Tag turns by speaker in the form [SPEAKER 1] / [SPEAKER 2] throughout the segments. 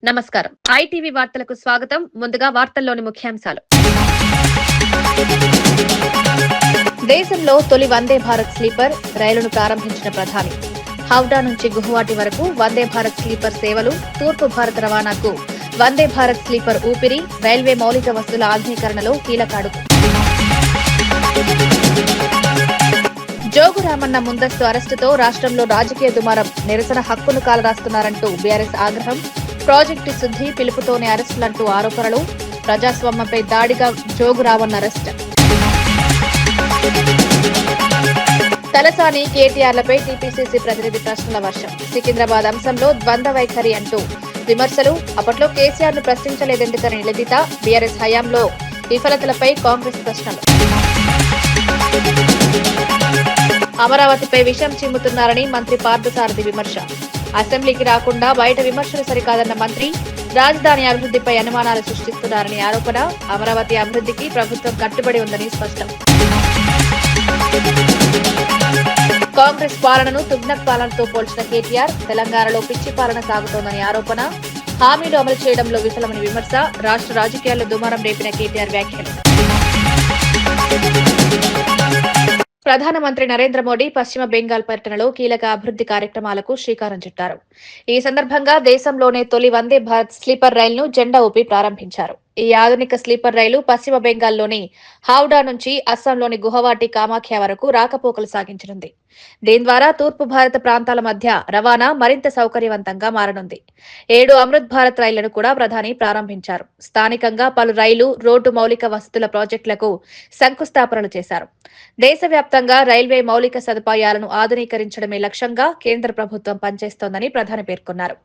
[SPEAKER 1] నమస్కారం. ఐటీవీ వార్తలకు స్వాగతం. ముందుగా వార్తల్లోని ముఖ్యాంశాలు. దేశంలో తొలి వందే భారత్ స్లీపర్ రైలును ప్రారంభించిన ప్రధాని. హౌడా నుంచి గుహవాటి వరకు వందే భారత్ స్లీపర్ సేవలు, తూర్పు భారత రవాణాకు వందే భారత్ స్లీపర్ ఊపిరి, రైల్వే మౌలిక వసతుల ఆధునీకరణలో కీలక అడుగు. జోగురామన్న ముందస్తు అరెస్టుతో రాష్ట్రంలో రాజకీయ దుమారం, నిరసన హక్కును కాలరాస్తున్నారంటూ బీఆర్ఎస్ ఆగ్రహం, ప్రాజెక్టు శుద్ధి పిలుపుతోనే అరెస్టులంటూ ఆరోపణలు, ప్రజాస్వామ్యంపై దాడిగా జోగురామన్న అరెస్ట్. తలసాని కేటీఆర్లపై టీపీసీసీ ప్రతినిధి ప్రశ్నల వర్షం, సికింద్రాబాద్ అంశంలో ద్వంద్వ వైఖరి అంటూ విమర్శలు, అప్పట్లో కేసీఆర్ ను ప్రశ్నించలేదెందుకని నిలదీత, బీఆర్ఎస్ హయాంలో విఫలతలపై కాంగ్రెస్ ప్రశ్నలు. అమరావతిపై విషం చిమ్ముతున్నారని మంత్రి పార్థసారథి విమర్శ, అసెంబ్లీకి రాకుండా బయట విమర్శలు సరికాదన్న మంత్రి, రాజధాని అభివృద్ధిపై అనుమానాలు సృష్టిస్తున్నారని ఆరోపణ, అమరావతి అభివృద్ధికి ప్రభుత్వం కట్టుబడి ఉందని స్పష్టం. కాంగ్రెస్ పాలనను తుగ్నక్ పాలనతో పోల్చిన కేటీఆర్, తెలంగాణలో పిచ్చి పాలన సాగుతోందని ఆరోపణ, హామీలు అమలు చేయడంలో విఫలమని విమర్శ, రాష్ట్ర రాజకీయాల్లో దుమారం రేపిన కేటీఆర్ వ్యాఖ్యలు. ప్రధానమంత్రి నరేంద్ర మోడీ పశ్చిమ బెంగాల్ పర్యటనలో కీలక అభివృద్ది కార్యక్రమాలకు శ్రీకారం చుట్టారు. ఈ సందర్భంగా దేశంలోనే తొలి వందే భారత్ స్లీపర్ రైలును జెండా ఊపి ప్రారంభించారు. ఈ ఆధునిక స్లీపర్ రైలు పశ్చిమ బెంగాల్లోని హౌడా నుంచి అస్సాంలోని గుహవాటి కామాఖ్య వరకు రాకపోకలు సాగించనుంది. దీని ద్వారా తూర్పు భారత ప్రాంతాల మధ్య రవాణా మరింత సౌకర్యవంతంగా మారనుంది. 7 అమృత్ భారత్ రైళ్లను కూడా ప్రధాని ప్రారంభించారు. స్థానికంగా పలు రైలు, రోడ్డు మౌలిక వసతుల ప్రాజెక్టులకు శంకుస్థాపనలు చేశారు. దేశవ్యాప్తంగా రైల్వే మౌలిక సదుపాయాలను ఆధునీకరించడమే లక్ష్యంగా కేంద్ర ప్రభుత్వం పనిచేస్తోందని ప్రధాని పేర్కొన్నారు.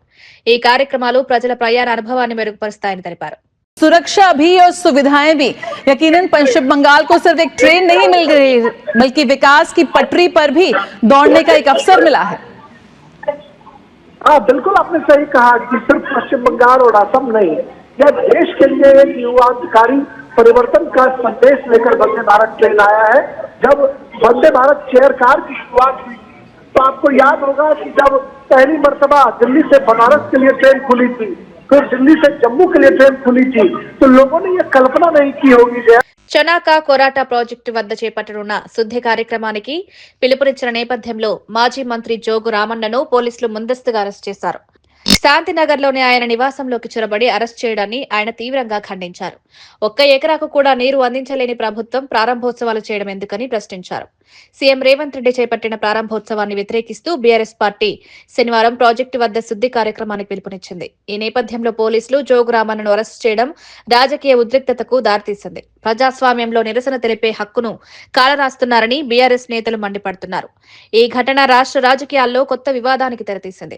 [SPEAKER 1] ఈ కార్యక్రమాలు ప్రజల ప్రయాణ అనుభవాన్ని మెరుగుపరుస్తాయని తెలిపారు.
[SPEAKER 2] सुरक्षा भी और सुविधाएं भी, यकीनन पश्चिम बंगाल को सिर्फ एक ट्रेन नहीं मिल रही बल्कि विकास की पटरी पर भी दौड़ने का एक अवसर मिला है।
[SPEAKER 3] हाँ, बिल्कुल आपने सही कहा कि सिर्फ पश्चिम बंगाल और असम नहीं, यह देश के लिए एक युवाधिकारी परिवर्तन का संदेश लेकर वंदे भारत ट्रेन आया है। जब वंदे भारत चेयर कार की शुरुआत हुई तो आपको याद होगा कि जब पहली मर्तबा दिल्ली से बनारस के लिए ट्रेन खुली थी, फिर दिल्ली से जम्मू के लिए ट्रेन खुली थी, तो लोगों ने ये कल्पना नहीं की होगी।
[SPEAKER 1] చనాకా కోరాటా ప్రాజెక్టు వద్ద చేపట్టనున్న శుద్ధి కార్యక్రమానికి పిలుపునిచ్చిన నేపథ్యంలో మాజీ మంత్రి జోగు రామన్నను పోలీసులు ముందస్తుగా అరెస్ట్ చేశారు. శాంతినగర్లోని ఆయన నివాసంలోకి చొరబడి అరెస్ట్ చేయడాన్ని ఆయన తీవ్రంగా ఖండించారు. 1 ఎకరాకు కూడా నీరు అందించలేని ప్రభుత్వం ప్రారంభోత్సవాలు చేయడం ఎందుకని ప్రశ్నించారు. సీఎం రేవంత్ రెడ్డి చేపట్టిన ప్రారంభోత్సవాన్ని వ్యతిరేకిస్తూ బీఆర్ఎస్ పార్టీ శనివారం ప్రాజెక్టు వద్ద శుద్ధి కార్యక్రమానికి పిలుపునిచ్చింది. ఈ నేపథ్యంలో పోలీసులు జోగు రామన్నను అరెస్ట్ చేయడం రాజకీయ ఉద్రిక్తతకు దారితీసింది. ప్రజాస్వామ్యంలో నిరసన తెలిపే హక్కును కాలరాస్తున్నారని బీఆర్ఎస్ నేతలు మండిపడుతున్నారు. ఈ ఘటన రాష్ట్ర రాజకీయాల్లో కొత్త వివాదానికి తెరతీసింది.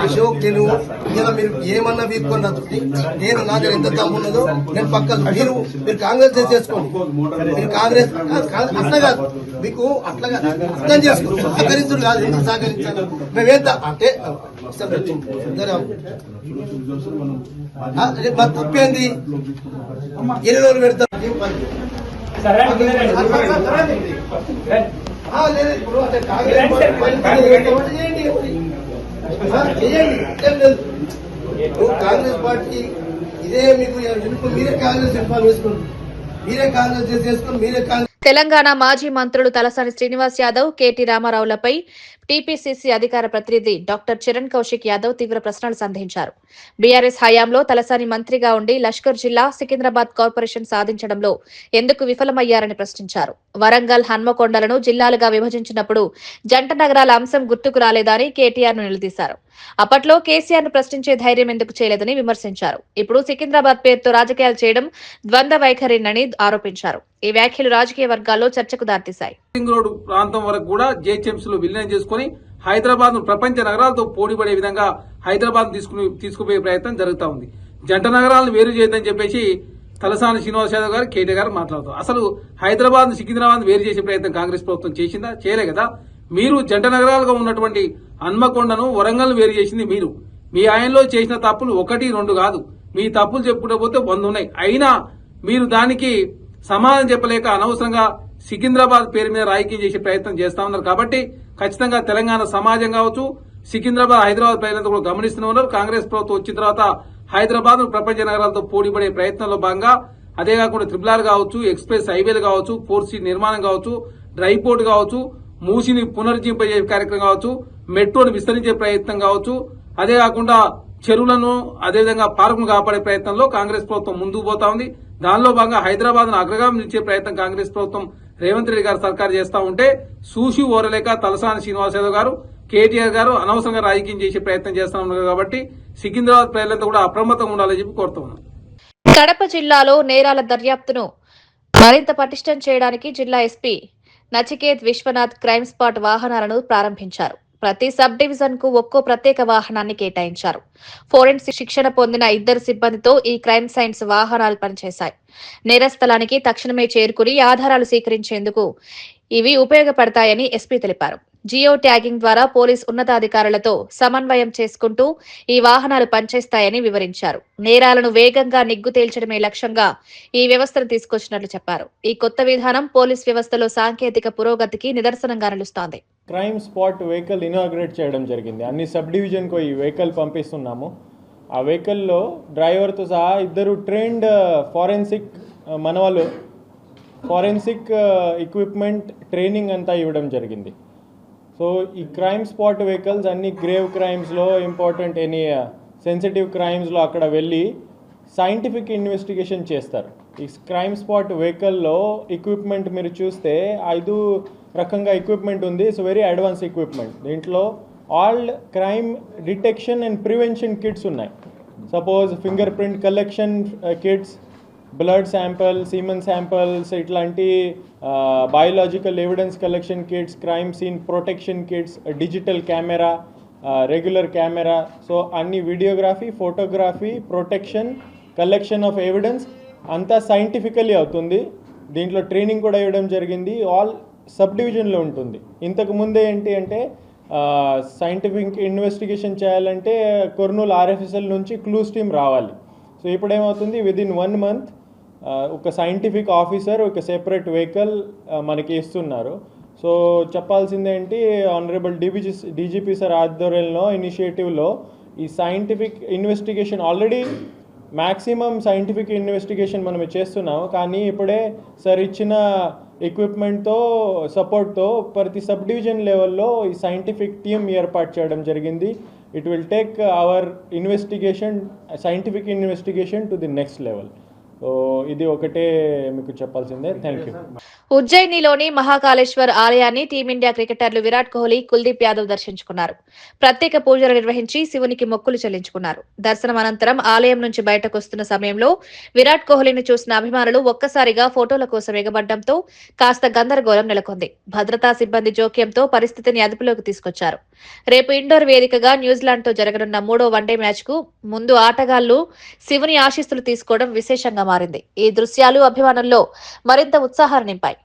[SPEAKER 4] అశోక్ మీరు ఏమన్నా వీపుకున్నది నేను నా దగ్గర ఎంత తమ్మున్నదో నేను పక్కన మీరు కాంగ్రెస్ చేసుకోండి, మీరు కాంగ్రెస్ అట్లా కాదు, మీకు అట్లాగా అర్థం చేసుకోండి, సహకరించుడు కాదు, ఎందుకు సహకరించాలి మేమేంత అంటే తప్పేంది 2 రోజులు పెడతారు. కాంగ్రెస్ పార్టీ ఇదే మీకు మీరే కాంగ్రెస్ వేసుకోండి, మీరే కాంగ్రెస్ చేసుకుని మీరే కాంగ్రెస్.
[SPEAKER 1] తెలంగాణ మాజీ మంత్రులు తలసాని శ్రీనివాస్ యాదవ్, కేటీ రామారావులపై టీపీసీసీ అధికార ప్రతినిధి డాక్టర్ చరణ్ కౌశిక్ యాదవ్ తీవ్ర ప్రశ్నలు సంధించారు. బీఆర్ఎస్ హయాంలో తలసాని మంత్రిగా ఉండి లష్కర్ జిల్లా, సికింద్రాబాద్ కార్పొరేషన్ సాధించడంలో ఎందుకు విఫలమయ్యారని ప్రశ్నించారు. వరంగల్, హన్మకొండలను జిల్లాలుగా విభజించినప్పుడు జంట నగరాల అంశం గుర్తుకు రాలేదా అని కేటీఆర్ ను నిలదీశారు. అప్పట్లో కేసీఆర్ ను ప్రశ్నించే ధైర్యం ఎందుకు చేయలేదని విమర్శించారు. ఇప్పుడు సికింద్రాబాద్ పేరుతో రాజకీయాలు చేయడం ద్వంద్వ వైఖరినని ఆరోపించారు. ఈ వ్యాఖ్యలు రాజకీయ వర్గాల్లో చర్చకు దారితీశాయి.
[SPEAKER 5] రోడ్ ప్రాంతం వరకు కూడా జేహెచ్ఎంసీ లో విలీనం చేసుకుని హైదరాబాద్ ను ప్రపంచ నగరాలతో పోటీపడే విధంగా హైదరాబాద్ తీసుకుపోయే ప్రయత్నం జరుగుతా ఉంది. జంట నగరాలను వేరు చేయదని చెప్పేసి తలసాని శ్రీనివాస్ యాదవ్ గారు, కేటీ గారు మాట్లాడుతారు. అసలు హైదరాబాద్ ను సికింద్రాబాద్ వేరు చేసే ప్రయత్నం కాంగ్రెస్ ప్రభుత్వం చేసిందా? చేయలే కదా. మీరు జంట నగరాలుగా ఉన్నటువంటి హన్మకొండను, వరంగల్ వేరు చేసింది మీరు. మీ ఆయనలో చేసిన తప్పులు 1, 2 కాదు, మీ తప్పులు చెప్పుకుంటూ పోతే 100 ఉన్నాయి. అయినా మీరు దానికి సమాధానం చెప్పలేక అనవసరంగా సికింద్రాబాద్ పేరు మీద రాజకీయం చేసే ప్రయత్నం చేస్తా ఉన్నారు. కాబట్టి ఖచ్చితంగా తెలంగాణ సమాజం కావచ్చు, సికింద్రాబాద్, హైదరాబాద్ ప్రజలంతా కూడా గమనిస్తూనే ఉన్నారు. కాంగ్రెస్ ప్రభుత్వం వచ్చిన తర్వాత హైదరాబాద్ ప్రపంచ నగరాలతో పోటీపడే ప్రయత్నంలో భాగంగా అదే కాకుండా ట్రిపుల్ కావచ్చు, ఎక్స్ప్రెస్ హైవేలు కావచ్చు, 4C నిర్మాణం కావచ్చు, డ్రై పోర్ట్ కావచ్చు, మూసిని పునరుజ్జింపజేసే కార్యక్రమం కావచ్చు, మెట్రోను విస్తరించే ప్రయత్నం కావచ్చు, అదే కాకుండా చెరువులను అదేవిధంగా పార్కులను కాపాడే ప్రయత్నంలో కాంగ్రెస్ ప్రభుత్వం ముందుకు పోతా ఉంది. దానిలో భాగంగా హైదరాబాద్ ను అగ్రగామి నిలిచే ప్రయత్నం కాంగ్రెస్ ప్రభుత్వం రేవంత్ రెడ్డి గారు సర్కారు చేస్తా ఉంటే సూషి ఓరలేక తలసాని శ్రీనివాస్ యాదవ్ గారు, కేటీఆర్ గారు అనవసరంగా రాజకీయం చేసే ప్రయత్నం చేస్తా ఉన్నారు. కాబట్టి సికింద్రాబాద్ ప్రజలంతా కూడా అప్రమత్తంగా ఉండాలని చెప్పి కోరుతా ఉన్నాం.
[SPEAKER 1] కడప జిల్లాలో నేరాల దర్యాప్తును మరింత పటిష్టం చేయడానికి జిల్లా SP Nachiket Vishwanath crime spot వాహనాలను ప్రారంభించారు. ప్రతి సబ్ డివిజన్ కు ఒక్కో ప్రత్యేక వాహనాన్ని కేటాయించారు. ఫోరెన్సిక్ శిక్షణ పొందిన 2 సిబ్బందితో ఈ క్రైమ్ సైన్స్ వాహనాలు పనిచేశాయి. నేర స్థలానికి తక్షణమే చేరుకుని ఆధారాలు సేకరించేందుకు ఇవి ఉపయోగపడతాయని ఎస్పీ తెలిపారు. జియో ట్యాగింగ్ ద్వారా పోలీస్ ఉన్నతాధికారులతో సమన్వయం చేసుకుంటూ ఈ వాహనాలు పనిచేస్తాయని వివరించారు. నేరాలను వేగంగా నిగ్గు తేల్చడమే లక్ష్యంగా ఈ వ్యవస్థను తీసుకొచ్చినట్లు చెప్పారు. ఈ కొత్త విధానం పోలీస్ వ్యవస్థలో సాంకేతిక పురోగతికి నిదర్శనంగా నిలుస్తోంది.
[SPEAKER 6] క్రైమ్ స్పాట్ వెహికల్ ఇనాగ్రేట్ చేయడం జరిగింది. అన్ని సబ్ డివిజన్కు ఈ వెహికల్ పంపిస్తున్నాము. ఆ వెహికల్లో డ్రైవర్తో సహా 2 ట్రైన్డ్ ఫారెన్సిక్ ఎక్విప్మెంట్ ట్రైనింగ్ అంతా ఇవ్వడం జరిగింది. సో ఈ క్రైమ్ స్పాట్ వెహికల్స్ అన్ని గ్రేవ్ క్రైమ్స్లో, ఇంపార్టెంట్ ఎనీ సెన్సిటివ్ క్రైమ్స్లో అక్కడ వెళ్ళి సైంటిఫిక్ ఇన్వెస్టిగేషన్ చేస్తారు. ఈ క్రైమ్ స్పాట్ వెహికల్లో ఎక్విప్మెంట్ మీరు చూస్తే 5 రకంగా ఎక్విప్మెంట్ ఉంది. It's very advance equipment. దీంట్లో all crime detection and prevention kits ఉన్నాయి. Suppose finger print collection kits, blood sample, semen samples, ఇట్లాంటి biological evidence collection kits, crime scene protection kits, digital camera, regular camera. So అన్ని videography, photography, protection, collection of evidence అంతా scientifically అవుతుంది. దీంట్లో training కూడా ఇవ్వడం జరిగింది. All sub డివిజన్లో ఉంటుంది. ఇంతకు ముందే ఏంటి అంటే సైంటిఫిక్ ఇన్వెస్టిగేషన్ చేయాలంటే కొర్నూలు RFSL నుంచి క్లూస్ టీమ్ రావాలి. సో ఇప్పుడు ఏమవుతుంది, విదిన్ 1 month ఒక సైంటిఫిక్ ఆఫీసర్ ఒక సెపరేట్ వెహికల్ మనకి ఇస్తున్నారు. సో చెప్పాల్సిందేంటి, ఆనరబుల్ డీజీపీ సార్ ఆధ్వర్యంలో ఇనిషియేటివ్లో ఈ scientific investigation already maximum scientific investigation మనం చేస్తున్నాము. కానీ ఇప్పుడే సార్ ఇచ్చిన ఎక్విప్మెంట్తో సపోర్ట్తో ప్రతి సబ్ డివిజన్ లెవెల్లో ఈ సైంటిఫిక్ టీమ్ ఏర్పాటు చేయడం జరిగింది. It will take our scientific investigation to the next level. So ఇది ఒకటే మీకు చెప్పాల్సిందే. Thank you.
[SPEAKER 1] ఉజ్జయినిలోని మహాకాళేశ్వర్ ఆలయాన్ని టీమిండియా క్రికెటర్లు విరాట్ కోహ్లీ, కుల్దీప్ యాదవ్ దర్శించుకున్నారు. ప్రత్యేక పూజలు నిర్వహించి శివునికి మొక్కులు చెల్లించుకున్నారు. దర్శనం అనంతరం ఆలయం నుంచి బయటకు వస్తున్న సమయంలో విరాట్ కోహ్లీని చూసిన అభిమానులు ఒక్కసారిగా ఫోటోల కోసం ఎగబడ్డంతో కాస్త గందరగోళం నెలకొంది. భద్రతా సిబ్బంది జోక్యంతో పరిస్థితిని అదుపులోకి తీసుకొచ్చారు. రేపు ఇండోర్ వేదికగా న్యూజిలాండ్తో జరగనున్న 3వ వన్డే మ్యాచ్ కు ముందు ఆటగాళ్లు శివుని ఆశీస్సులు తీసుకోవడం విశేషంగా మారింది. ఈ దృశ్యాలు అభిమానుల్లో మరింత ఉత్సాహాన్ని నింపాయి.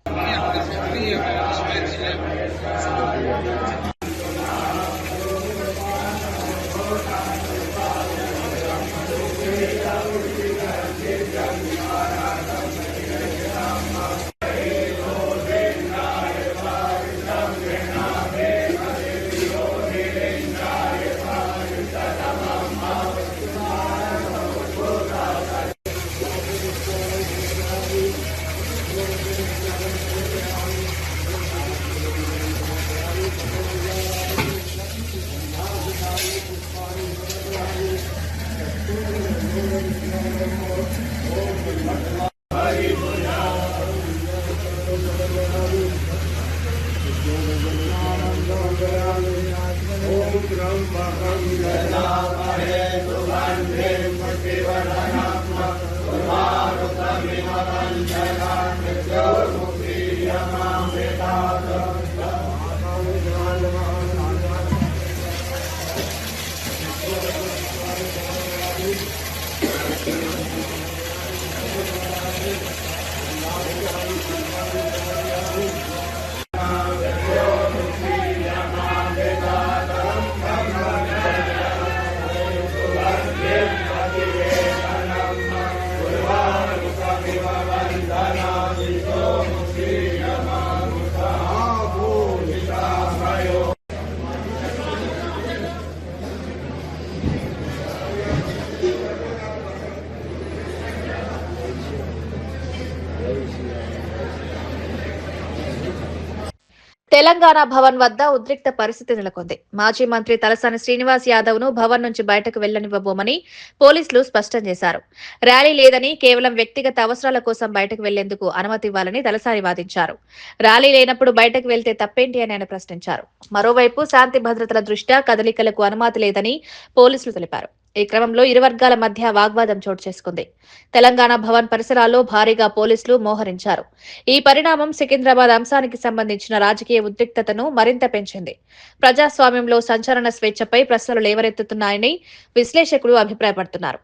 [SPEAKER 1] తెలంగాణ భవన్ వద్ద ఉద్రిక్త పరిస్థితి నెలకొంది. మాజీ మంత్రి తలసాని శ్రీనివాస్ యాదవ్ ను భవన్ నుంచి బయటకు వెళ్లనివ్వబోమని పోలీసులు స్పష్టం చేశారు. ర్యాలీ లేదని, కేవలం వ్యక్తిగత అవసరాల కోసం బయటకు వెళ్లేందుకు అనుమతి ఇవ్వాలని తలసాని వాదించారు. ర్యాలీ లేనప్పుడు బయటకు వెళ్తే తప్పేంటి అని ఆయన ప్రశ్నించారు. మరోవైపు శాంతి భద్రతల దృష్ట్యా కదలికలకు అనుమతి లేదని పోలీసులు తెలిపారు. ఈ క్రమంలో ఇరు వర్గాల మధ్య వాగ్వాదం చోటు చేసుకుంది. తెలంగాణ భవన్ పరిసరాల్లో భారీగా పోలీసులు మోహరించారు. ఈ పరిణామం సికింద్రాబాద్ అంశానికి సంబంధించిన రాజకీయ ఉద్రిక్తతను మరింత పెంచింది. ప్రజాస్వామ్యంలో సంచలన స్వేచ్ఛపై ప్రశ్నలు లేవనెత్తుతున్నాయని విశ్లేషకులు అభిప్రాయపడుతున్నారు.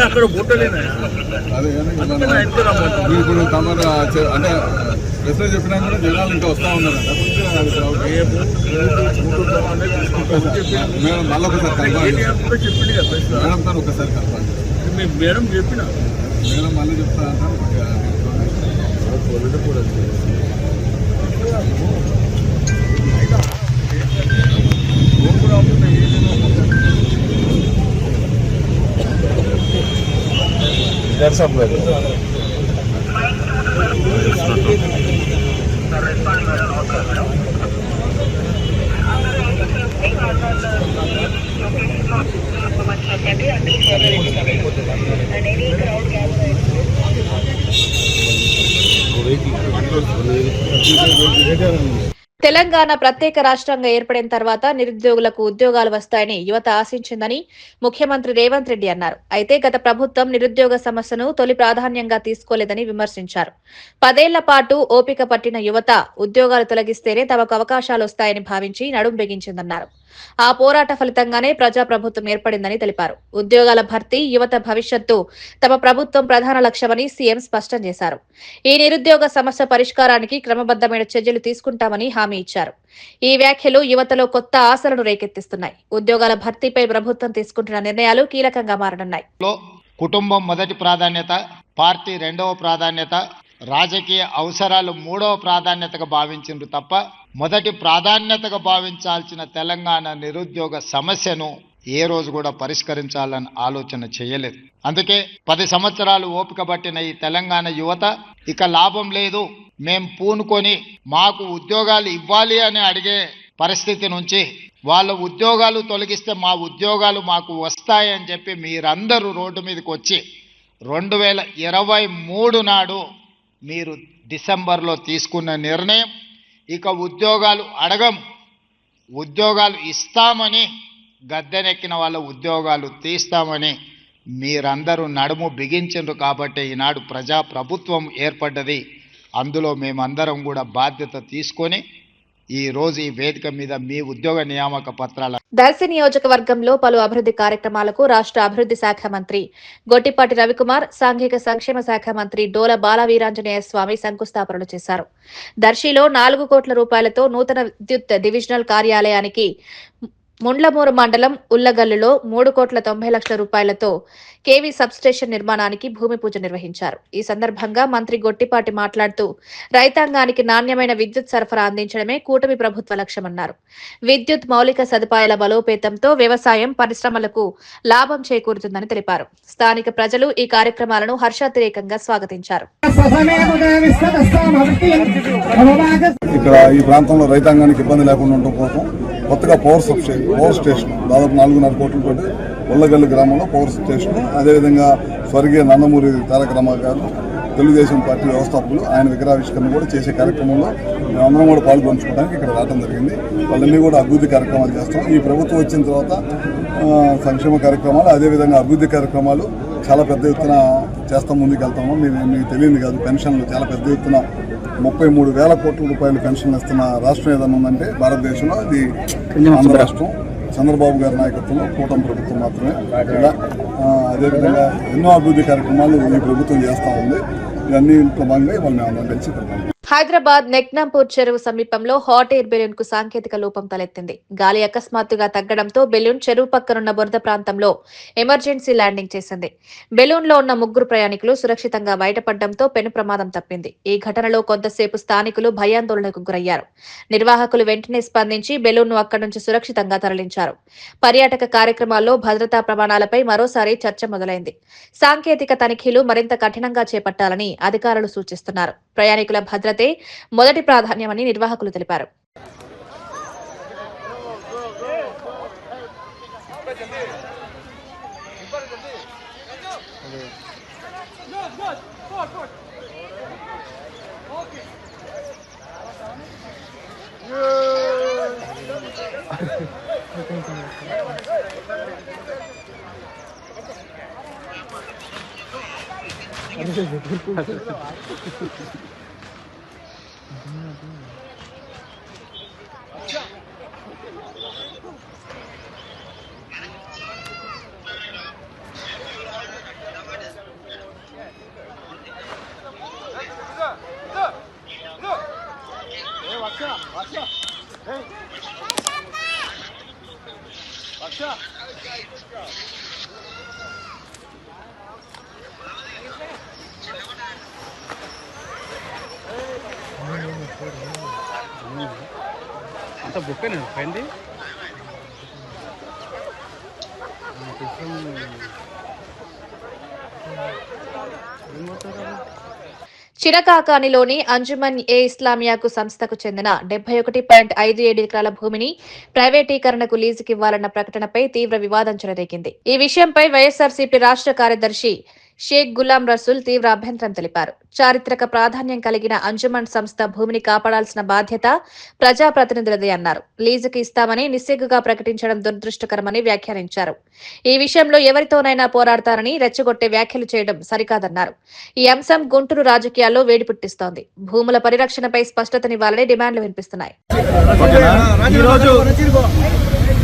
[SPEAKER 7] అక్కడ బుట్టలేనా ఇప్పుడు తమరు అంటే ప్రశ్న చెప్పినా కూడా జనాలు ఇంకా వస్తూ ఉన్నారు. మేడం మళ్ళీ ఒకసారి చెప్పింది కదా మేడం తను ఒకసారి కలపాలి. మేడం చెప్పిన మేడం మళ్ళీ చెప్తా
[SPEAKER 1] తెలంగాణ ప్రత్యేక రాష్ట్రంగా ఏర్పడిన తర్వాత నిరుద్యోగులకు ఉద్యోగాలు వస్తాయని యువత ఆశించిందని ముఖ్యమంత్రి రేవంత్ రెడ్డి అన్నారు. అయితే గత ప్రభుత్వం నిరుద్యోగ సమస్యను తొలి ప్రాధాన్యంగా తీసుకోలేదని విమర్శించారు. 10 ఏళ్ల పాటు ఓపిక పట్టిన యువత ఉద్యోగాలు తొలగిస్తేనే తమకు అవకాశాలు వస్తాయని భావించి నడుం బిగించిందన్నారు. ఆ పోరాట ఫలితంగానే ప్రజాప్రభుత్వం ఏర్పడిందని తెలిపారు. ఉద్యోగాల భర్తీ, యువత భవిష్యత్తు తమ ప్రభుత్వం ప్రధాన లక్ష్యమని సీఎం స్పష్టం చేశారు. ఈ నిరుద్యోగ సమస్య పరిష్కారానికి క్రమబద్దమైన చర్యలు తీసుకుంటామని హామీ ఇచ్చారు. ఈ వ్యాఖ్యలు యువతలో కొత్త ఆశలను రేకెత్తిస్తున్నాయి. ఉద్యోగాల భర్తీపై ప్రభుత్వం తీసుకుంటున్న నిర్ణయాలు కీలకంగా మారనున్నాయి.
[SPEAKER 8] కుటుంబం మొదటి ప్రాధాన్యత, పార్టీ రెండవ ప్రాధాన్యత, రాజకీయ అవసరాలు మూడవ ప్రాధాన్యతగా భావించిండ్రు తప్ప మొదటి ప్రాధాన్యతగా భావించాల్సిన తెలంగాణ నిరుద్యోగ సమస్యను ఏ రోజు కూడా పరిష్కరించాలని ఆలోచన చేయలేదు. అందుకే 10 సంవత్సరాలు ఓపిక పట్టిన ఈ తెలంగాణ యువత ఇక లాభం లేదు, మేం పూనుకొని మాకు ఉద్యోగాలు ఇవ్వాలి అని అడిగే పరిస్థితి నుంచి వాళ్ళ ఉద్యోగాలు తొలగిస్తే మా ఉద్యోగాలు మాకు వస్తాయని చెప్పి మీరందరూ రోడ్డు మీదకి వచ్చి 2023 నాడు మీరు డిసెంబర్లో తీసుకున్న నిర్ణయం ఇక ఉద్యోగాలు అడగం, ఉద్యోగాలు ఇస్తామని గద్దెనెక్కిన వాళ్ళ ఉద్యోగాలు తీస్తామని మీరందరూ నడుము బిగించండ్రు. కాబట్టి ఈనాడు ప్రజాప్రభుత్వం ఏర్పడ్డది. అందులో మేమందరం కూడా బాధ్యత తీసుకొని ఈ రోజు ఈ వేదిక మీద మీ ఉద్యోగ నియామక పత్రాల
[SPEAKER 1] దర్శి నియోజకవర్గంలో పలు అభివృద్ధి కార్యక్రమాలకు రాష్ట్ర అభివృద్ధి శాఖ మంత్రి గొట్టిపాటి రవికుమార్, సాంఘిక సంక్షేమ శాఖ మంత్రి డోల బాలవీరాంజనేయ స్వామి శంకుస్థాపనలు చేశారు. దర్శిలో 4 కోట్ల రూపాయలతో నూతన విద్యుత్ డివిజనల్ కార్యాలయానికి, ముండ్లమూరు మండలం ఉల్లగల్లులో 3,90,00,000 రూపాయలతో కేవీ సబ్స్టేషన్ నిర్మాణానికి భూమి పూజ నిర్వహించారు. ఈ సందర్భంగా మంత్రి గొట్టిపాటి మాట్లాడుతూ రైతాంగానికి నాణ్యమైన విద్యుత్ సరఫరా అందించడమే కూటమి ప్రభుత్వ లక్ష్యమన్నారు. విద్యుత్ మౌలిక సదుపాయాల బలోపేతంతో వ్యవసాయం, పరిశ్రమలకు లాభం చేకూరుతుందని తెలిపారు. స్థానిక ప్రజలు ఈ కార్యక్రమాలను హర్షాతిరేకంగా స్వాగతించారు.
[SPEAKER 7] ఇక్కడ ఈ ప్రాంతంలో రైతాంగానికి ఇబ్బంది లేకుండా ఉండడం కోసం కొత్తగా పవర్ స్టేషన్ దాదాపు 4.5 కోట్లతో ఉల్లగల్లు గ్రామంలో పవర్ స్టేషన్, అదేవిధంగా స్వర్గీయ నందమూరి తారక రామారావు గారు తెలుగుదేశం పార్టీ వ్యవస్థాపకులు ఆయన విగ్రహావిష్కరణ కూడా చేసే కార్యక్రమంలో మేమందరం కూడా పాల్గొంచుకోవడానికి ఇక్కడ రావడం జరిగింది. వాళ్ళన్నీ కూడా అభివృద్ధి కార్యక్రమాలు చేస్తాం. ఈ ప్రభుత్వం వచ్చిన తర్వాత సంక్షేమ కార్యక్రమాలు, అదేవిధంగా అభివృద్ధి కార్యక్రమాలు చాలా పెద్ద ఎత్తున చేస్తాం, ముందుకు వెళ్తాము. మీకు తెలియదు కాదు, పెన్షన్లు చాలా పెద్ద ఎత్తున 33,000 కోట్ల రూపాయలు పెన్షన్లు ఇస్తున్న రాష్ట్రం ఏదైనా ఉందంటే భారతదేశంలో అది ఆంధ్ర రాష్ట్రం. చంద్రబాబు గారి నాయకత్వంలో కూటమి ప్రభుత్వం మాత్రమే. ఇలా అదేవిధంగా ఎన్నో అభివృద్ధి కార్యక్రమాలు ఈ ప్రభుత్వం చేస్తూ ఉంది. ఇవన్నీ భాగంగా ఇవాళ మేము అందరం కలిసి ఇక్కడ
[SPEAKER 1] హైదరాబాద్ నెక్నాంపూర్ చెరువు సమీపంలో హాట్ ఎయిర్ బెలూన్ కు సాంకేతిక లోపం తలెత్తింది. గాలి అకస్మాత్తుగా తగ్గడంతో బెలూన్ చెరువు పక్కనున్న బురద ప్రాంతంలో ఎమర్జెన్సీ ల్యాండింగ్ చేసింది. బెలూన్ లో ఉన్న 3 ప్రయాణికులు సురక్షితంగా బయటపడడంతో పెను ప్రమాదం తప్పింది. ఈ ఘటనలో కొంతసేపు స్థానికులు భయాందోళనకు గురయ్యారు. నిర్వాహకులు వెంటనే స్పందించి బెలూన్ ను అక్కడి నుంచి సురక్షితంగా తరలించారు. పర్యాటక కార్యక్రమాల్లో భద్రతా ప్రమాణాలపై మరోసారి చర్చ మొదలైంది. సాంకేతిక తనిఖీలు మరింత కఠినంగా చేపట్టాలని అధికారులు సూచిస్తున్నారు. ప్రయాణికుల భద్రతే మొదటి ప్రాధాన్యమని నిర్వాహకులు తెలిపారు.
[SPEAKER 9] అంత బుక్కేనా పైంది
[SPEAKER 1] చిరకాకానిలోని అంజుమన్ ఇస్లామియాకు సంస్థకు చెందిన 71.57 ఎకరాల భూమిని ప్రైవేటీకరణకు లీజుకివ్వాలన్న ప్రకటనపై తీవ్ర వివాదం చెలరేగింది. ఈ విషయంపై వైఎస్ఆర్సీపీ రాష్ట్ర కార్యదర్శి షేక్ గులాం రసూల్ తీవ్ర అభ్యంతరం తెలిపారు. చారిత్రక ప్రాధాన్యం కలిగిన అంజుమన్ సంస్థ భూమిని కాపాడాల్సిన బాధ్యత ప్రజాప్రతినిధులదే అన్నారు. లీజుకి ఇస్తామని నిస్సిగ్గుగా ప్రకటించడం దురదృష్టకరమని వ్యాఖ్యానించారు. ఈ విషయంలో ఎవరితోనైనా పోరాడతారని రెచ్చగొట్టే వ్యాఖ్యలు చేయడం సరికాదన్నారు. ఈ అంశం గుంటూరు రాజకీయాల్లో వేడి పుట్టిస్తోంది. భూముల పరిరక్షణపై స్పష్టతనివ్వాలని డిమాండ్లు వినిపిస్తున్నాయి.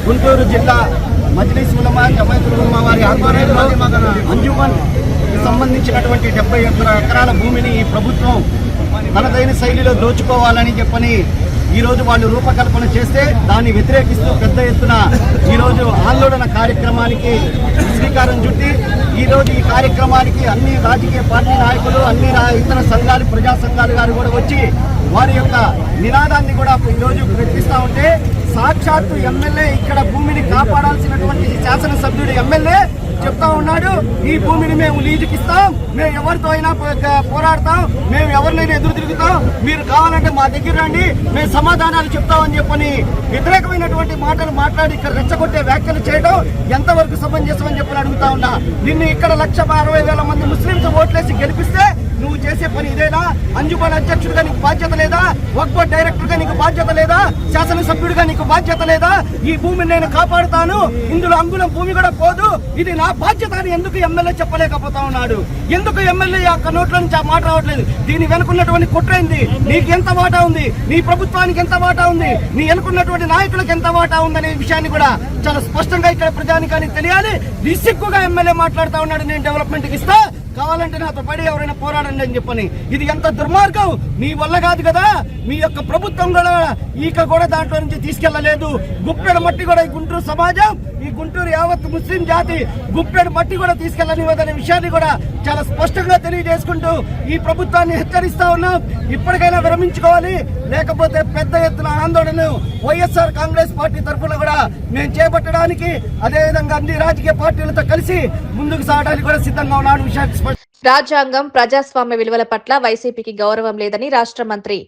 [SPEAKER 10] గుంటూరు జిల్లా మజ్లిస్ ఉలమా జమాయతుల్ ఉలమా వారి ఆధ్వర్యంలో అంజుమన్ సంబంధించినటువంటి 70 ఎకరాల భూమిని ఈ ప్రభుత్వం తనదైన శైలిలో దోచుకోవాలని చెప్పని ఈరోజు వాళ్ళు రూపకల్పన చేస్తే దాన్ని వ్యతిరేకిస్తూ పెద్ద ఎత్తున ఈరోజు ఆందోళన కార్యక్రమానికి శ్రీకారం చుట్టి ఈరోజు ఈ కార్యక్రమానికి అన్ని రాజకీయ పార్టీ నాయకులు అన్ని ఇతర సంఘాలు ప్రజా సంఘాలు గారు కూడా వచ్చి వారి యొక్క నినాదాన్ని కూడా ఈరోజు ప్రకటిస్తూ ఉంటే సాక్షాత్తు ఎమ్మెల్యే ఇక్కడ భూమిని కాపాడాల్సినటువంటి శాసనసభ్యుడు ఎమ్మెల్యే చెప్తా ఉన్నాడు, ఈ భూమిని మేము లీజుకిస్తాం, మేము ఎవరితో అయినా పోరాడతాం, మేము ఎవరినైనా ఎదురు తిరుగుతాం, మీరు కావాలంటే మా దగ్గర రండి, మేము సమాధానాలు చెప్తామని చెప్పని వ్యతిరేకమైనటువంటి మాటలు మాట్లాడి ఇక్కడ రెచ్చగొట్టే వ్యాఖ్యలు చేయడం ఎంతవరకు సమంజసమని చెప్పని అడుగుతా ఉన్నా. నిన్ను ఇక్కడ 1,60,000 మంది ముస్లింస్ ఓట్లేసి గెలిపిస్తే నువ్వు చేసే పని ఇదేనా? అంజుమన్ అధ్యక్షుడిగా నీకు బాధ్యత లేదా? వక్ఫ్ బోర్డు డైరెక్టర్గా నీకు బాధ్యత లేదా? శాసనసభ్యుడిగా నీకు బాధ్యత లేదా? ఈ భూమిని నేను కాపాడుతాను, ఇందులో అంగుళం భూమి కూడా పోదు, ఇది నా బాధ్యత అని ఎందుకు ఎమ్మెల్యే చెప్పలేకపోతా ఉన్నాడు? ఎందుకు ఎమ్మెల్యే యొక్క నోట్ల నుంచి ఆ మాట రావట్లేదు? దీని వెనుకున్నటువంటి కుట్రైంది. నీకు ఎంత వాటా ఉంది, నీ ప్రభుత్వానికి ఎంత వాటా ఉంది, నీ వెనుకున్నటువంటి నాయకులకు ఎంత వాటా ఉందనే విషయాన్ని కూడా చాలా స్పష్టంగా ఇక్కడ ప్రజానికానికి తెలియాలి. నిస్సిగ్గుగా ఎమ్మెల్యే మాట్లాడుతా ఉన్నాడు, నేను డెవలప్మెంట్కి ఇస్తా, కావాలంటే నాతో పడి ఎవరైనా పోరాడండి అని చెప్పని. ఇది ఎంత దుర్మార్గం! నీ వల్ల కాదు కదా, మీ యొక్క ప్రభుత్వం కూడా ఈక కూడా దాంట్లో నుంచి తీసుకెళ్లలేదు. గుప్పెడు మట్టి కూడా ఈ గుంటూరు సమాజం, ఈ గుంటూరు యావత్ ముస్లిం జాతి గుప్పెడు మట్టి కూడా తీసుకెళ్లనివ్వదనే విషయాన్ని కూడా చాలా స్పష్టంగా తెలియజేసుకుంటూ ఈ ప్రభుత్వాన్ని హెచ్చరిస్తా ఉన్నాం. ఇప్పటికైనా విరమించుకోవాలి, లేకపోతే పెద్ద ఎత్తున ఆందోళనను వైఎస్ఆర్ కాంగ్రెస్ పార్టీ తరఫున కూడా మేము చేపట్టడానికి, అదేవిధంగా అన్ని రాజకీయ పార్టీలతో కలిసి ముందుకు సాగడానికి కూడా సిద్ధంగా ఉన్నాడు. విషయాన్ని
[SPEAKER 1] రాజ్యాంగం, ప్రజాస్వామ్య విలువల పట్ల వైసీపీకి గౌరవం లేదని రాష్ట్ర మంత్రి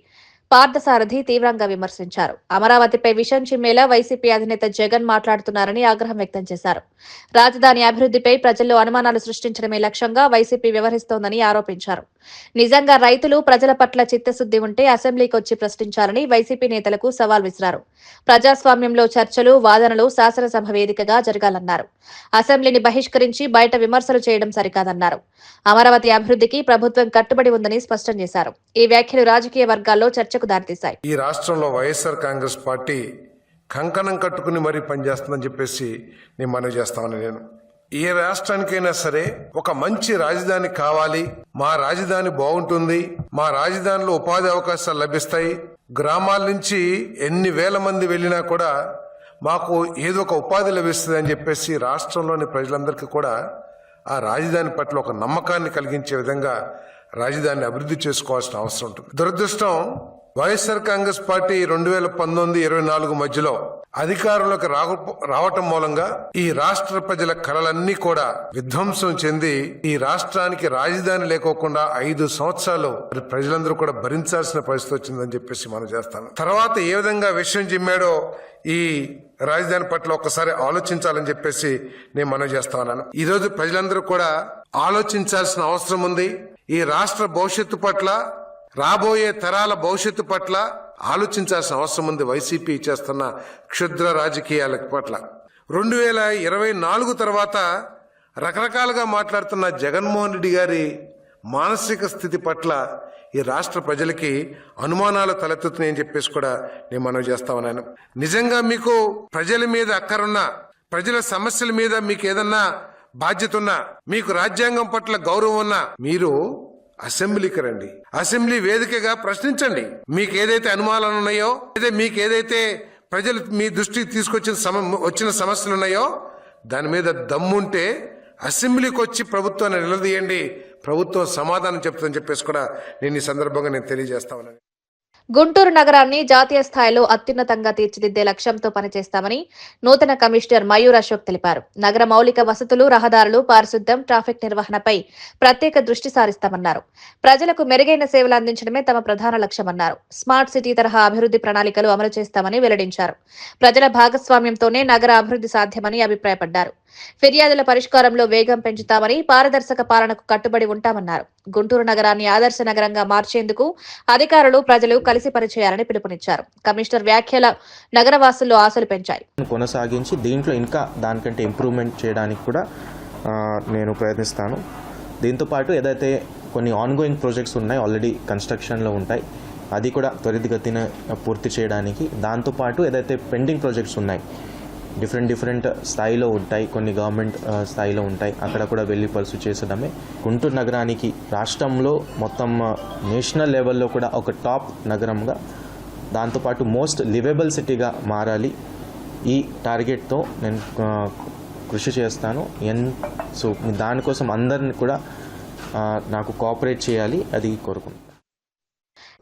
[SPEAKER 1] పార్థసారథి తీవ్రంగా విమర్శించారు. అమరావతిపై విషం చిమ్మేలా వైసీపీ అధినేత జగన్ మాట్లాడుతున్నారని ఆగ్రహం వ్యక్తం చేశారు. రాజధాని అభివృద్ధిపై ప్రజల్లో అనుమానాలు సృష్టించడమే లక్ష్యంగా వైసీపీ వ్యవహరిస్తోందని ఆరోపించారు. నిజంగా రైతులు ప్రజల పట్ల చిత్తశుద్ది ఉంటే అసెంబ్లీకి వచ్చి ప్రశ్నించాలని వైసీపీ నేతలకు సవాల్ విసిరారు. ప్రజాస్వామ్యంలో చర్చలు, వాదనలు శాసనసభ వేదికగా జరగాలన్నారు. అసెంబ్లీని బహిష్కరించి బయట విమర్శలు చేయడం సరికాదన్నారు. అమరావతి అభివృద్ధికి ప్రభుత్వం కట్టుబడి ఉందని స్పష్టం చేశారు. ఈ వ్యాఖ్యలు రాజకీయ వర్గాల్లో చర్చకు దారితీశాయి.
[SPEAKER 11] ఈ రాష్ట్రంలో వైఎస్ఆర్ కాంగ్రెస్ పార్టీ కంకణం కట్టుకుని మరీ పనిచేస్తుందని చెప్పేసి నేను మనవి చేస్తామని నేను ఏ రాష్ట్రానికైనా సరే ఒక మంచి రాజధాని కావాలి, మా రాజధాని బాగుంటుంది, మా రాజధానిలో ఉపాధి అవకాశాలు లభిస్తాయి, గ్రామాల నుంచి ఎన్ని వేల మంది వెళ్ళినా కూడా మాకు ఏదో ఒక ఉపాధి లభిస్తుంది అని చెప్పేసి రాష్ట్రంలోని ప్రజలందరికీ కూడా ఆ రాజధాని పట్ల ఒక నమ్మకాన్ని కలిగించే విధంగా రాజధానిని అభివృద్ధి చేసుకోవాల్సిన అవసరం ఉంటుంది. దురదృష్టం వైఎస్ఆర్ కాంగ్రెస్ పార్టీ 2019-24 మధ్యలో అధికారంలోకి రావటం మూలంగా ఈ రాష్ట్ర ప్రజల కలలన్నీ కూడా విధ్వంసం చెంది ఈ రాష్ట్రానికి రాజధాని లేకోకుండా 5 సంవత్సరాలు ప్రజలందరూ కూడా భరించాల్సిన పరిస్థితి వచ్చిందని చెప్పేసి మనం చేస్తాను. తర్వాత ఏ విధంగా విషయం చిమ్మాడో ఈ రాజధాని పట్ల ఒక్కసారి ఆలోచించాలని చెప్పేసి నేను మనవి చేస్తా ఉన్నాను. ఈ రోజు ప్రజలందరూ కూడా ఆలోచించాల్సిన అవసరం ఉంది. ఈ రాష్ట్ర భవిష్యత్తు పట్ల, రాబోయే తరాల భవిష్యత్తు పట్ల ఆలోచించాల్సిన అవసరం ఉంది. వైసీపీ చేస్తున్న క్షుద్ర రాజకీయాల పట్ల 2024 తర్వాత రకరకాలుగా మాట్లాడుతున్న జగన్మోహన్ రెడ్డి గారి మానసిక స్థితి పట్ల ఈ రాష్ట్ర ప్రజలకి అనుమానాలు తలెత్తుతున్నాయని చెప్పేసి కూడా నేను మనవి చేస్తా ఉన్నాను. నిజంగా మీకు ప్రజల మీద అక్కరున్నా, ప్రజల సమస్యల మీద మీకు ఏదన్నా బాధ్యత ఉన్నా, మీకు రాజ్యాంగం పట్ల గౌరవం ఉన్నా, మీరు అసెంబ్లీకి రండి, అసెంబ్లీ వేదికగా ప్రశ్నించండి. మీకు ఏదైతే అనుమానాలు ఉన్నాయో, మీకు ఏదైతే ప్రజలు మీ దృష్టికి తీసుకొచ్చిన సమస్యలు ఉన్నాయో దాని మీద దమ్ముంటే అసెంబ్లీకి వచ్చి ప్రభుత్వాన్ని నిలదీయండి, ప్రభుత్వం సమాధానం చెప్తుందని చెప్పేసి కూడా నేను ఈ సందర్భంగా నేను తెలియజేస్తా ఉన్నాను.
[SPEAKER 1] గుంటూరు నగరాన్ని జాతీయ స్థాయిలో అత్యున్నతంగా తీర్చిదిద్దే లక్ష్యంతో పనిచేస్తామని నూతన కమిషనర్ మయూర్ అశోక్ తెలిపారు. నగర మౌలిక వసతులు, రహదారులు, పారిశుద్ధ్యం, ట్రాఫిక్ నిర్వహణపై ప్రత్యేక దృష్టి సారిస్తామన్నారు. ప్రజలకు మెరుగైన సేవలు అందించడమే తమ ప్రధాన లక్ష్యమన్నారు. స్మార్ట్ సిటీ తరహా అభివృద్ధి ప్రణాళికలు అమలు చేస్తామని వెల్లడించారు. ప్రజల భాగస్వామ్యంతోనే నగర అభివృద్ధి సాధ్యమని అభిప్రాయపడ్డారు. ఫిర్యాదుల పరిష్కారంలో వేగం పెంచుతామని, పారదర్శక పాలనకు కట్టుబడి ఉంటామన్నారు. గుంటూరు నగరాన్ని ఆదర్శ నగరంగా మార్చేందుకు అధికారులు, ప్రజలు కలిసి పనిచేయాలని పిలుపునిచ్చారు. కమిషనర్ వ్యాఖ్యల నగరవాసుల్లో ఆశలు పెంచాయి.
[SPEAKER 12] కొనసాగించి దీంట్లో ఇంకా దానికంటే ఇంప్రూవ్మెంట్ చేయడానికి కూడా నేను ప్రయత్నిస్తాను. దీంతో పాటు ఏదైతే కొన్ని ఆన్గోయింగ్ ప్రాజెక్ట్స్ ఉన్నాయి, ఆల్రెడీ కన్స్ట్రక్షన్లో ఉంటాయి, అది కూడా త్వరితగతిన పూర్తి చేయడానికి, దాంతోపాటు ఏదైతే పెండింగ్ ప్రాజెక్ట్స్ ఉన్నాయి డిఫరెంట్ స్థాయిలో ఉంటాయి, కొన్ని గవర్నమెంట్ స్థాయిలో ఉంటాయి, అక్కడ కూడా వెళ్ళి పర్సూ చేసడమే. గుంటూరు నగరానికి రాష్ట్రంలో మొత్తం నేషనల్ లెవెల్లో కూడా ఒక టాప్ నగరంగా, దాంతోపాటు మోస్ట్ లివబుల్ సిటీగా మారాలి. ఈ టార్గెట్తో నేను కృషి చేస్తాను. సో దానికోసం అందరిని కూడా నాకు కోఆపరేట్ చేయాలి, అది కోరుకుంటున్నాను.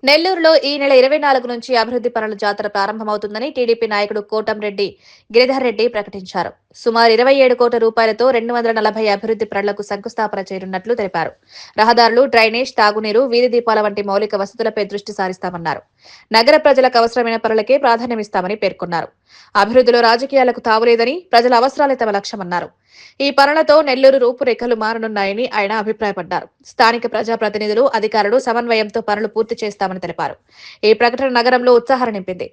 [SPEAKER 1] నెల్లూరులో ఈ నెల 24 నుంచి అభివృద్ధి పనుల జాతర ప్రారంభమవుతుందని టీడీపీ నాయకుడు కోటంరెడ్డి గిరిధర్ రెడ్డి ప్రకటించారు. సుమారు 27 కోట్ల రూపాయలతో 240 అభివృద్ధి పనులకు శంకుస్థాపన చేయనున్నట్లు తెలిపారు. రహదారులు, డ్రైనేజ్, తాగునీరు, వీధి దీపాల వంటి మౌలిక వసతులపై దృష్టి సారిస్తామన్నారు. నగర ప్రజలకు అవసరమైన పనులకే ప్రాధాన్యమిస్తామని పేర్కొన్నారు. అభివృద్ధిలో రాజకీయాలకు తావులేదని, ప్రజల అవసరాలే తమ లక్ష్యమన్నారు. ఈ పనులతో నెల్లూరు రూపురేఖలు మారనున్నాయని ఆయన అభిప్రాయపడ్డారు. స్థానిక ప్రజాప్రతినిధులు, అధికారులు సమన్వయంతో పనులు పూర్తి చేస్తామని తెలిపారు. ఈ ప్రకటన నగరంలో ఉత్సాహాన్ని నింపింది.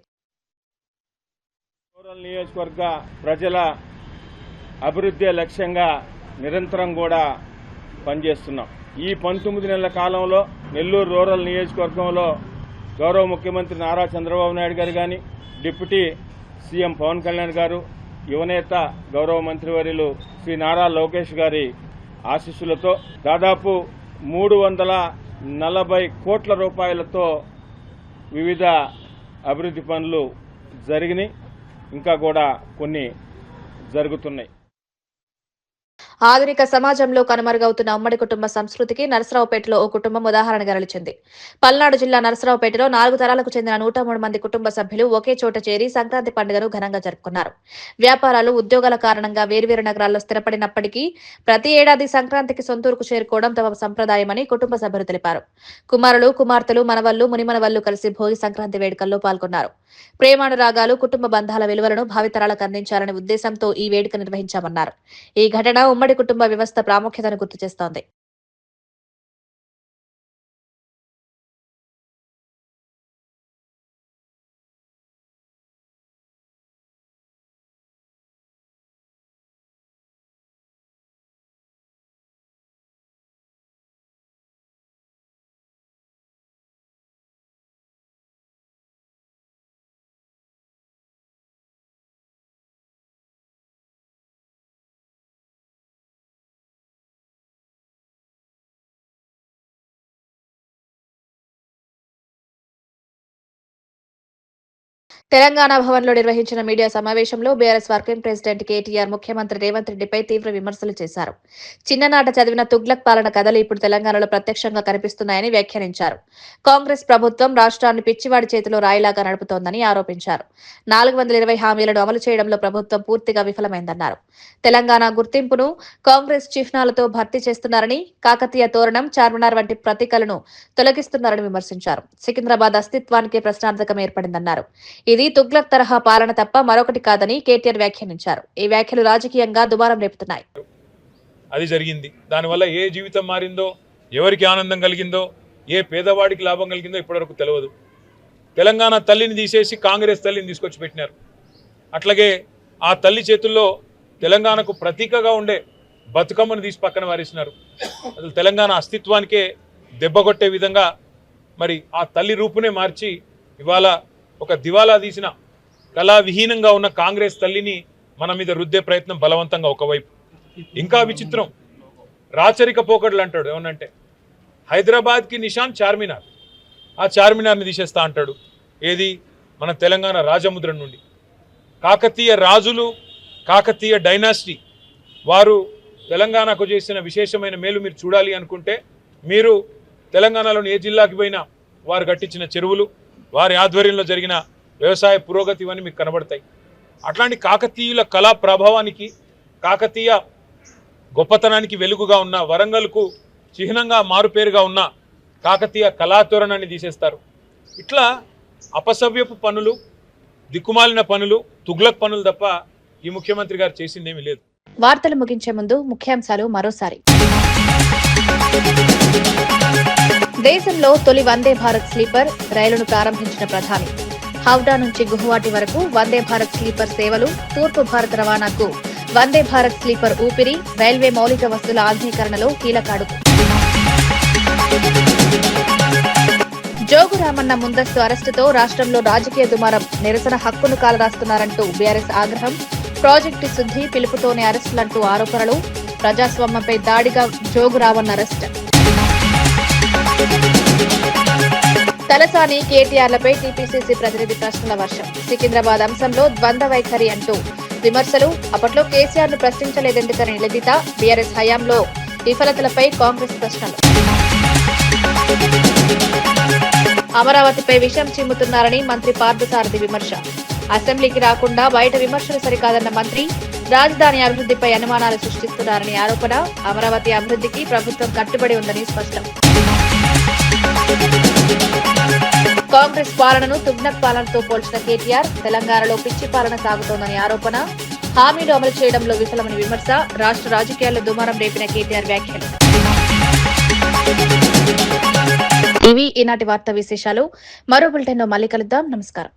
[SPEAKER 6] నియోజకవర్గ ప్రజల అభివృద్ధి లక్ష్యంగా నిరంతరం కూడా పనిచేస్తున్నాం. ఈ 19 నెలల కాలంలో నెల్లూరు రూరల్ నియోజకవర్గంలో గౌరవ ముఖ్యమంత్రి నారా చంద్రబాబు నాయుడు గారు కానీ, డిప్యూటీ సీఎం పవన్ కళ్యాణ్ గారు, యువనేత గౌరవ మంత్రివర్యులు శ్రీ నారా లోకేష్ గారి ఆశీస్సులతో దాదాపు 340 కోట్ల రూపాయలతో వివిధ అభివృద్ధి పనులు జరిగినాయి, ఇంకా కూడా కొన్ని జరుగుతున్నాయి.
[SPEAKER 1] ఆధునిక సమాజంలో కనుమరుగవుతున్న ఉమ్మడి కుటుంబ సంస్కృతికి నరసరావుపేటలో ఓ కుటుంబం ఉదాహరణగా నిలిచింది. పల్నాడు జిల్లా నరసరావుపేటలో 4 తరాలకు చెందిన 103 మంది కుటుంబ సభ్యులు ఒకే చోట చేరి సంక్రాంతి పండుగను ఘనంగా జరుపుకున్నారు. వ్యాపారాలు, ఉద్యోగాల కారణంగా వేర్వేరు నగరాల్లో స్థిరపడినప్పటికీ ప్రతి ఏడాది సంక్రాంతికి సొంతూరుకు చేరుకోవడం తమ సంప్రదాయమని కుటుంబ సభ్యులు తెలిపారు. కుమారులు, కుమార్తెలు, మనవళ్లు, మునిమనవళ్లు కలిసి భోగి సంక్రాంతి వేడుకల్లో పాల్గొన్నారు. ప్రేమానురాగాలు, కుటుంబ బంధాల విలువలను భావితరాలకు అందించాలనే ఉద్దేశంతో ఈ వేడుక నిర్వహించామన్నారు. ఈ ఘటన ఉమ్మడి కుటుంబ వ్యవస్థ ప్రాముఖ్యతను గుర్తు చేస్తోంది. తెలంగాణ భవన్లో నిర్వహించిన మీడియా సమావేశంలో బీఆర్ఎస్ వర్కింగ్ ప్రెసిడెంట్ కేటీఆర్ ముఖ్యమంత్రి రేవంత్ రెడ్డిపై తీవ్ర విమర్శలు చేశారు. చిన్ననాట చదివిన తుగ్లక్ పాలన కథలు ఇప్పుడు తెలంగాణలో ప్రత్యక్షంగా కనిపిస్తున్నాయని వ్యాఖ్యానించారు. కాంగ్రెస్ ప్రభుత్వం రాష్ట్రాన్ని పిచ్చివాడి చేతిలో రాయిలాగా నడుపుతోందని ఆరోపించారు. 420 హామీలను అమలు చేయడంలో ప్రభుత్వం పూర్తిగా విఫలమైందన్నారు. తెలంగాణ గుర్తింపును కాంగ్రెస్ చిహ్నాలతో భర్తీ చేస్తున్నారని, కాకతీయ తోరణం, చార్మినార్ వంటి ప్రతీకలను తొలగిస్తున్నారని విమర్శించారు. సికింద్రాబాద్ అస్తిత్వానికే ప్రశ్నార్థకం ఏర్పడిందన్నారు. ఇది తుగ్లక్ తరహా పాలన తప్ప మరొకటి కాదని కేటీఆర్ వ్యాఖ్యానించారు. ఈ వ్యాఖ్యలు రాజకీయంగా దుమారం రేపుతున్నాయి.
[SPEAKER 13] అది జరిగింది. దానివల్ల ఏ జీవితం మారిందో, ఎవరికి ఆనందం కలిగిందో, ఏ పేదవాడికి లాభం కలిగిందో ఇప్పటివరకు తెలియదు. తెలంగాణ తల్లిని తీసేసి కాంగ్రెస్ తల్లిని తీసుకొచ్చి పెట్టినారు. అట్లాగే ఆ తల్లి చేతుల్లో తెలంగాణకు ప్రతీకగా ఉండే బతుకమ్మను తీసి పక్కన వారేసినారు. అసలు తెలంగాణ అస్తిత్వానికే దెబ్బ కొట్టే విధంగా మరి ఆ తల్లి రూపునే మార్చి ఇవాళ ఒక దివాలా తీసిన కళావిహీనంగా ఉన్న కాంగ్రెస్ తల్లిని మన మీద రుద్దే ప్రయత్నం బలవంతంగా ఒకవైపు. ఇంకా విచిత్రం, రాచరిక పోకడలు అంటాడు. ఏమనంటే హైదరాబాద్కి నిషాన్ చార్మినార్, ఆ చార్మినార్ని తీసేస్తా అంటాడు. ఏది? మన తెలంగాణ రాజముద్ర నుండి. కాకతీయ రాజులు, కాకతీయ డైనాసిటీ వారు తెలంగాణకు చేసిన విశేషమైన మేలు మీరు చూడాలి అనుకుంటే మీరు తెలంగాణలోని ఏ జిల్లాకి పోయినా వారు కట్టించిన చెరువులు, వారి ఆధ్వర్యంలో జరిగిన వ్యవసాయ పురోగతి ఇవన్నీ మీకు కనబడతాయి. అట్లాంటి కాకతీయుల కళా ప్రభావానికి, కాకతీయ గొప్పతనానికి వెలుగుగా ఉన్న, వరంగల్కు చిహ్నంగా మారుపేరుగా ఉన్న కాకతీయ కళాతోరణాన్ని తీసేస్తారు. ఇట్లా అపసవ్యపు పనులు, దిక్కుమాలిన పనులు, తుగ్లక్ పనులు తప్ప ఈ ముఖ్యమంత్రి గారు చేసిందేమీ లేదు.
[SPEAKER 1] వార్తలు ముగించే ముందు ముఖ్యాంశాలు మరోసారి. దేశంలో తొలి వందే భారత్ స్లీపర్ రైలును ప్రారంభించిన ప్రధాని. హౌడా నుంచి గుహవాటి వరకు వందే భారత్ స్లీపర్ సేవలు. తూర్పు భారత రవాణాకు వందే భారత్ స్లీపర్ ఊపిరి. రైల్వే మౌలిక వస్తుల ఆధునీకరణలో కీలక అడుగు. జోగు రామన్న ముందస్తు అరెస్టుతో రాష్ట్రంలో రాజకీయ దుమారం. నిరసన హక్కును కాలరాస్తున్నారంటూ బీఆర్ఎస్ ఆగ్రహం. ప్రాజెక్టు శుద్ధి పిలుపుతోనే అరెస్టులంటూ ఆరోపణలు. ప్రజాస్వామ్యంపై దాడిగా జోగు రామన్న అరెస్ట్. తలసాని, కేటీఆర్లపై టీపీసీసీ ప్రతినిధి ప్రశ్నల వర్షం. సికింద్రాబాద్ అంశంలో ద్వంద్వ వైఖరి అంటూ విమర్శలు. అప్పట్లో కేసీఆర్ ను ప్రశ్నించలేదెందుకని నిలదీత. బీఆర్ఎస్ హయాంలో విఫలతలపై కాంగ్రెస్ ప్రశ్నలు. అమరావతిపై విషం చిమ్ముతున్నారని మంత్రి పార్థసారథి విమర్శ. అసెంబ్లీకి రాకుండా బయట విమర్శలు సరికాదన్న మంత్రి. రాజధాని అభివృద్ధిపై అనుమానాలు సృష్టిస్తున్నారని ఆరోపణ. అమరావతి అభివృద్ధికి ప్రభుత్వం కట్టుబడి ఉందని స్పష్టం. కాంగ్రెస్ పాలనను తుగ్లక్ పాలనతో పోల్చిన కేటీఆర్. తెలంగాణలో పిచ్చి పాలన సాగుతోందని ఆరోపణ. హామీలు అమలు చేయడంలో విఫలమని విమర్శ. రాష్ట్ర రాజకీయాల్లో దుమారం రేపిన కేటీఆర్ వ్యాఖ్యలు. ఇవి ఈనాటి వార్తా విశేషాలు. మరో బులెటిన్లో మళ్ళీ కలుద్దాం. నమస్కారం.